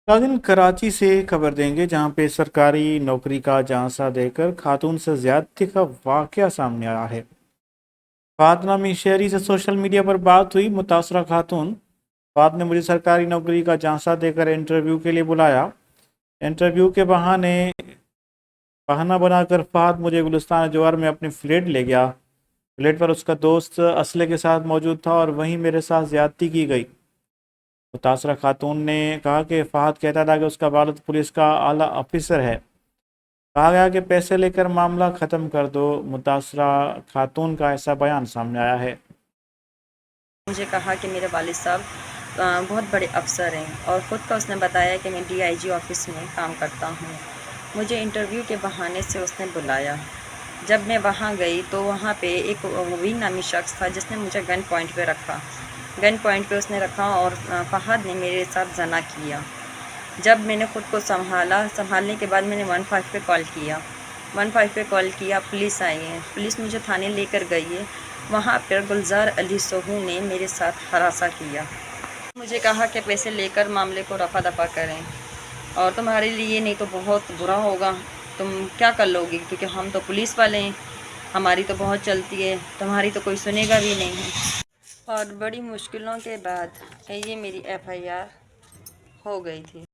नाज़रीन कराची से खबर देंगे जहां पे सरकारी नौकरी का झांसा देकर खातून से ज्यादती का वाकया सामने आया है। फात नामी शहरी से सोशल मीडिया पर बात हुई। मुतासरा खातून फात ने मुझे सरकारी नौकरी का झांसा देकर इंटरव्यू के लिए बुलाया। इंटरव्यू के बहाना बनाकर फात मुझे गुलिस्तान जवार में अपनी फ्लैट ले गया। फ्लैट पर उसका दोस्त असले के साथ मौजूद था और वहीं मेरे साथ ज्यादती की गई। मुतासरा खातून ने कहा कि फहद कहता था कि उसका वालिद पुलिस का आला ऑफिसर है। कहा गया कि पैसे लेकर मामला ख़त्म कर दो। मुतासरा खातून का ऐसा बयान सामने आया है। मुझे कहा कि मेरे वालिद साहब बहुत बड़े अफ़सर हैं और ख़ुद का उसने बताया कि मैं DIG ऑफ़िस में काम करता हूँ। मुझे इंटरव्यू के बहाने से उसने बुलाया। जब मैं वहाँ गई तो वहाँ पे एक मुबीन नामी शख्स था जिसने मुझे गन पॉइंट पे रखा। गन पॉइंट पे उसने रखा और फहद ने मेरे साथ ज़ना किया। जब मैंने ख़ुद को संभालने के बाद मैंने 15 पे कॉल किया। 15 पे कॉल किया, पुलिस आई है। पुलिस मुझे थाने लेकर गई है। वहाँ पर गुलजार अली सोहू ने मेरे साथ हरासा किया। मुझे कहा कि पैसे लेकर मामले को रफा दफा करें और तुम्हारे लिए नहीं तो बहुत बुरा होगा, तुम क्या कर लोगी, क्योंकि हम तो पुलिस वाले हैं, हमारी तो बहुत चलती है, तुम्हारी तो कोई सुनेगा भी नहीं है। और बड़ी मुश्किलों के बाद ये मेरी FIR हो गई थी।